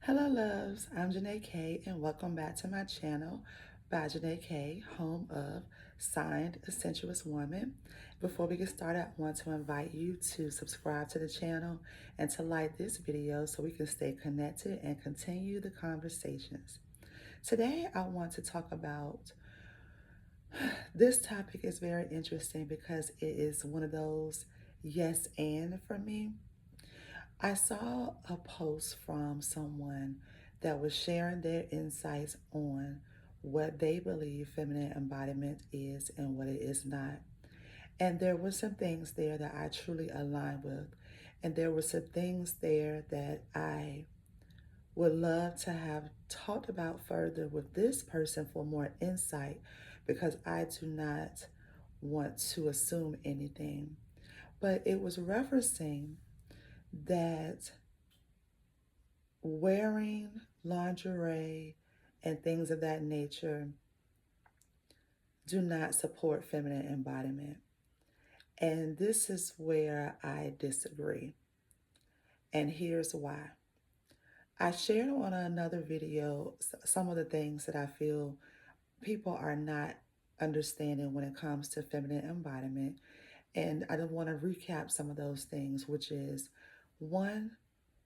Hello, loves. I'm Janae K, and welcome back to my channel by Janae K, home of Signed a Sensuous Woman. Before we get started, I want to invite you to subscribe to the channel and to like this video so we can stay connected and continue the conversations. Today, I want to talk about this topic is very interesting because it is one of those yes and for me. I saw a post from someone that was sharing their insights on what they believe feminine embodiment is and what it is not. And there were some things there that I truly align with. And there were some things there that I would love to have talked about further with this person for more insight because I do not want to assume anything. But it was referencing that wearing lingerie and things of that nature do not support feminine embodiment. And this is where I disagree. And here's why. I shared on another video some of the things that I feel people are not understanding when it comes to feminine embodiment. And I just want to recap some of those things, which is one,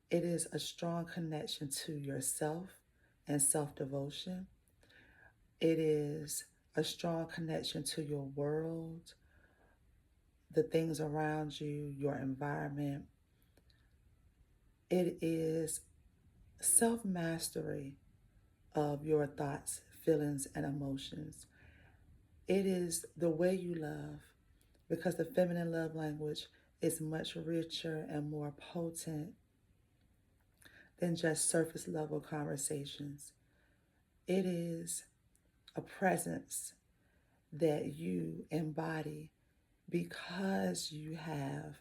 it is a strong connection to yourself and self-devotion. It is a strong connection to your world, the things around you, your environment. It is self-mastery of your thoughts, feelings, and emotions. It is the way you love, because the feminine love language is much richer and more potent than just surface level conversations. It is a presence that you embody because you have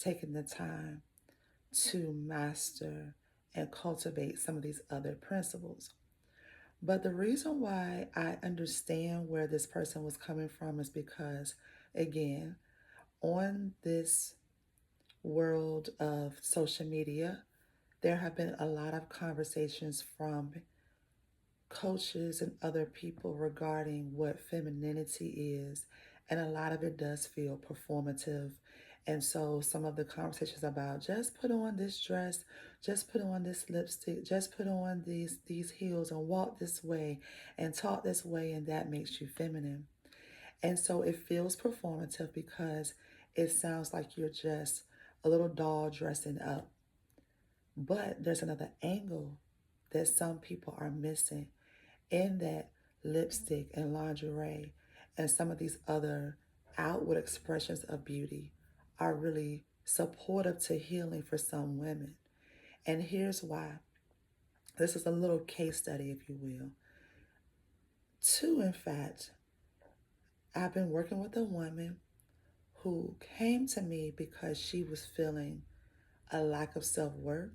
taken the time to master and cultivate some of these other principles. But the reason why I understand where this person was coming from is because, again, on this world of social media, there have been a lot of conversations from coaches and other people regarding what femininity is. And a lot of it does feel performative. And so some of the conversations about just put on this dress, just put on this lipstick, just put on these heels and walk this way and talk this way, and that makes you feminine. And so it feels performative because it sounds like you're just a little doll dressing up. But there's another angle that some people are missing in that lipstick and lingerie and some of these other outward expressions of beauty are really supportive to healing for some women. And here's why. This is a little case study, if you will. Two, in fact, I've been working with a woman who came to me because she was feeling a lack of self-worth.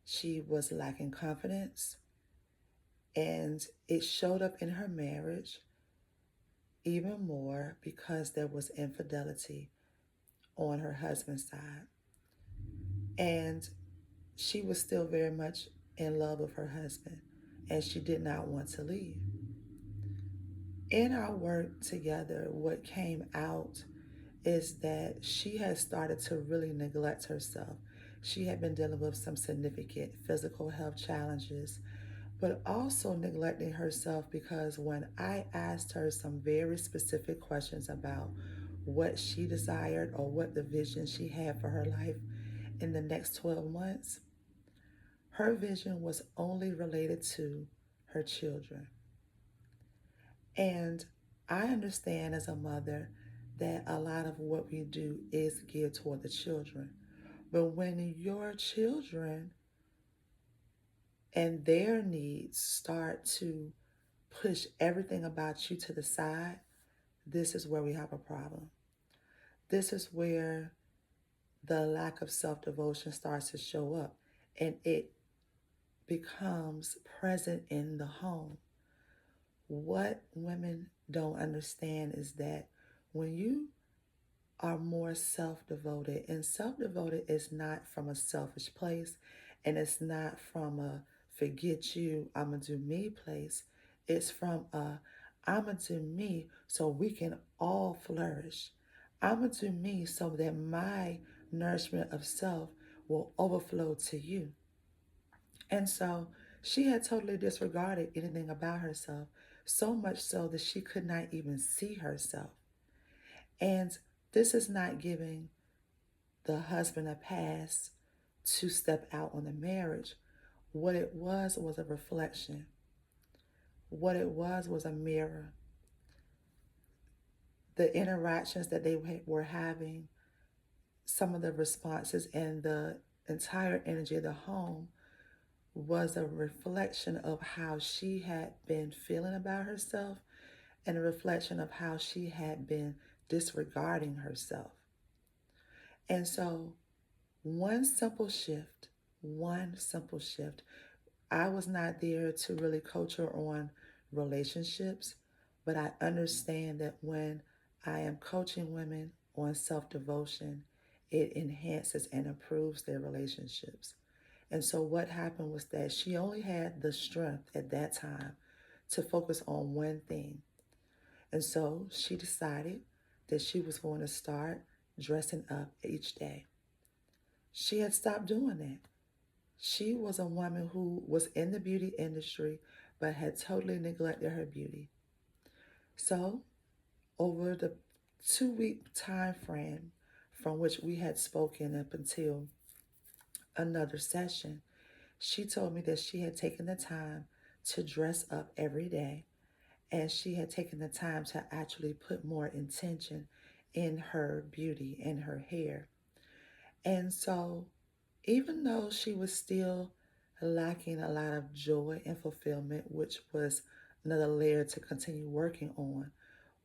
She was lacking confidence, and it showed up in her marriage even more because there was infidelity on her husband's side. And she was still very much in love with her husband, and she did not want to leave. In our work together, what came out is that she had started to really neglect herself. She had been dealing with some significant physical health challenges, but also neglecting herself because when I asked her some very specific questions about what she desired or what the vision she had for her life in the next 12 months, her vision was only related to her children. And I understand as a mother that a lot of what we do is geared toward the children. But when your children and their needs start to push everything about you to the side, this is where we have a problem. This is where the lack of self-devotion starts to show up, and it becomes present in the home. What women don't understand is that when you are more self-devoted, and self-devoted is not from a selfish place, And it's not from a forget you, I'm going to do me place. It's from a I'm going to do me so we can all flourish. I'm going to do me so that my nourishment of self will overflow to you. And so she had totally disregarded anything about herself, so much so that she could not even see herself. And this is not giving the husband a pass to step out on the marriage. What it was a reflection. What it was a mirror. The interactions that they were having, some of the responses, and the entire energy of the home was a reflection of how she had been feeling about herself and a reflection of how she had been disregarding herself. And so, one simple shift. I was not there to really coach her on relationships, but I understand that when I am coaching women on self devotion, it enhances and improves their relationships. And so, what happened was that she only had the strength at that time to focus on one thing. And so, she decided that she was going to start dressing up each day. She had stopped doing that. She was a woman who was in the beauty industry but had totally neglected her beauty. So, over the 2 week time frame from which we had spoken up until another session, she told me that she had taken the time to dress up every day and she had taken the time to actually put more intention in her beauty and her hair. And so, even though she was still lacking a lot of joy and fulfillment, which was another layer to continue working on,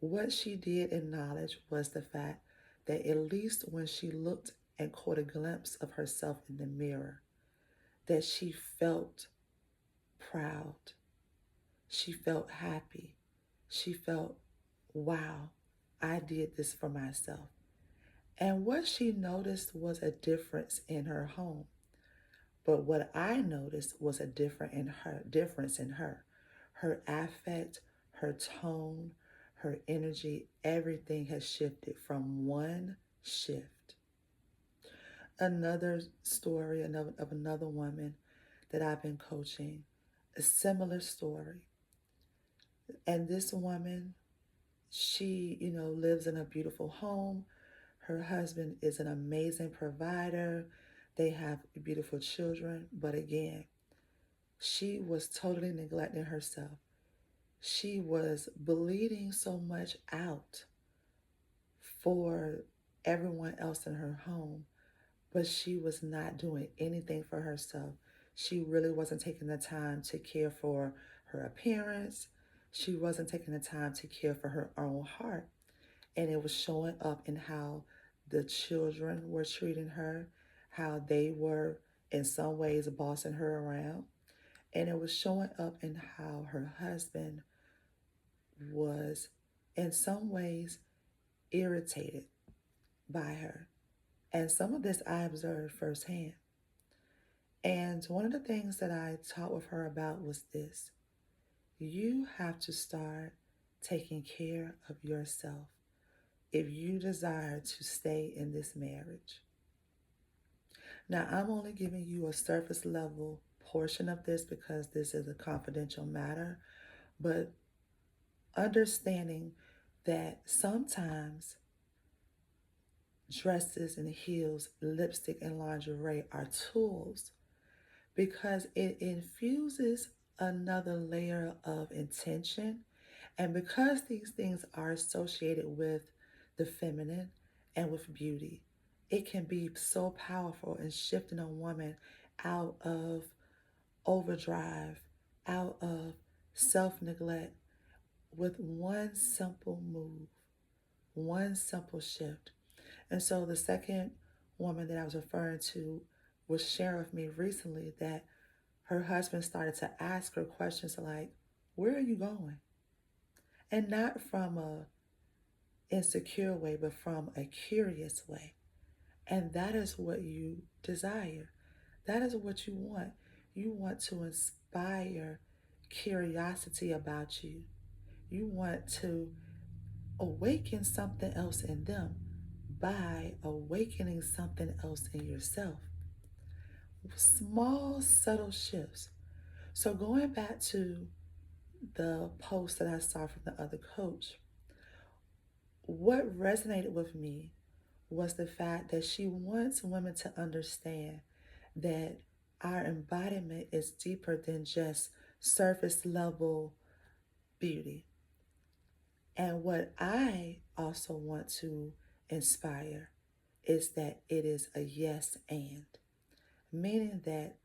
what she did acknowledge was the fact that at least when she looked and caught a glimpse of herself in the mirror, that she felt proud, she felt happy, she felt, wow, I did this for myself. And what she noticed was a difference in her home. But what I noticed was a difference in her. Her affect, her tone, her energy, everything has shifted from one shift. Another story of another woman that I've been coaching, a similar story. And this woman, she, lives in a beautiful home. Her husband is an amazing provider. They have beautiful children. But again, she was totally neglecting herself. She was bleeding so much out for everyone else in her home, but she was not doing anything for herself. She really wasn't taking the time to care for her appearance. She wasn't taking the time to care for her own heart. And it was showing up in how the children were treating her, how they were in some ways bossing her around. And it was showing up in how her husband was, in some ways, irritated by her. And some of this I observed firsthand. And one of the things that I talked with her about was this: you have to start taking care of yourself if you desire to stay in this marriage. Now, I'm only giving you a surface level portion of this because this is a confidential matter, but understanding that sometimes dresses and heels, lipstick and lingerie are tools because it infuses another layer of intention. And because these things are associated with the feminine and with beauty, it can be so powerful in shifting a woman out of overdrive, out of self neglect, with one simple move, one simple shift. And so the second woman that I was referring to was sharing with me recently that her husband started to ask her questions like, where are you going? And not from a insecure way, but from a curious way. And that is what you desire. That is what you want. You want to inspire curiosity about you. You want to awaken something else in them by awakening something else in yourself. Small, subtle shifts. So, going back to the post that I saw from the other coach, what resonated with me was the fact that she wants women to understand that our embodiment is deeper than just surface level beauty. And what I also want to inspire is that it is a yes and, meaning that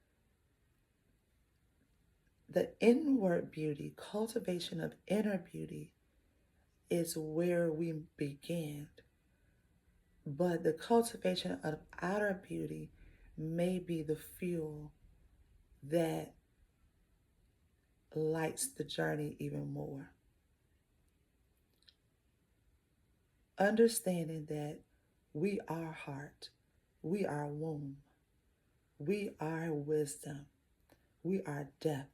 the inward beauty, cultivation of inner beauty, is where we begin. But the cultivation of outer beauty may be the fuel that lights the journey even more. Understanding that we are heart, we are womb, we are wisdom, we are depth.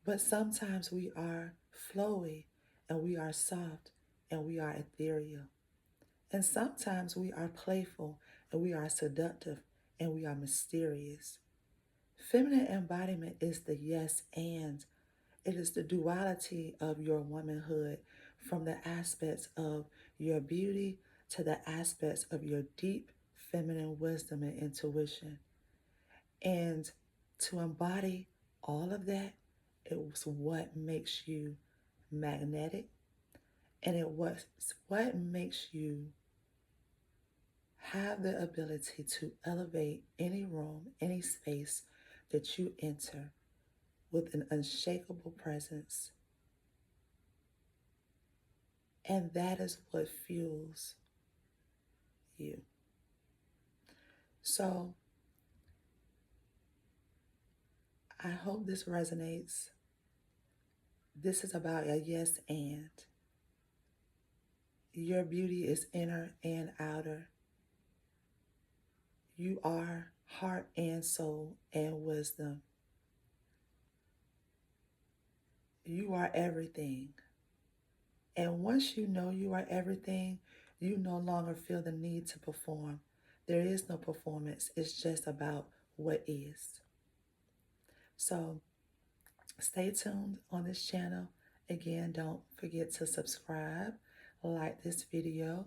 But sometimes we are flowy and we are soft and we are ethereal. And sometimes we are playful and we are seductive and we are mysterious. Feminine embodiment is the yes and. It is the duality of your womanhood, from the aspects of your beauty to the aspects of your deep feminine wisdom and intuition. And to embody all of that, it was what makes you magnetic, and it was what makes you have the ability to elevate any room, any space that you enter with an unshakable presence. And that is what fuels you. So I hope this resonates. This is about a yes and. Your beauty is inner and outer. You are heart and soul and wisdom. You are everything. And once you know you are everything, you no longer feel the need to perform. There is no performance. It's just about what is. So stay tuned on this channel. Again, don't forget to subscribe, like this video,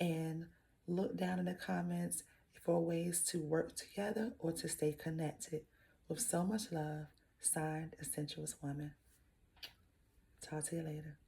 and look down in the comments for ways to work together or to stay connected. With so much love, signed, A Sensuous Woman. Talk to you later.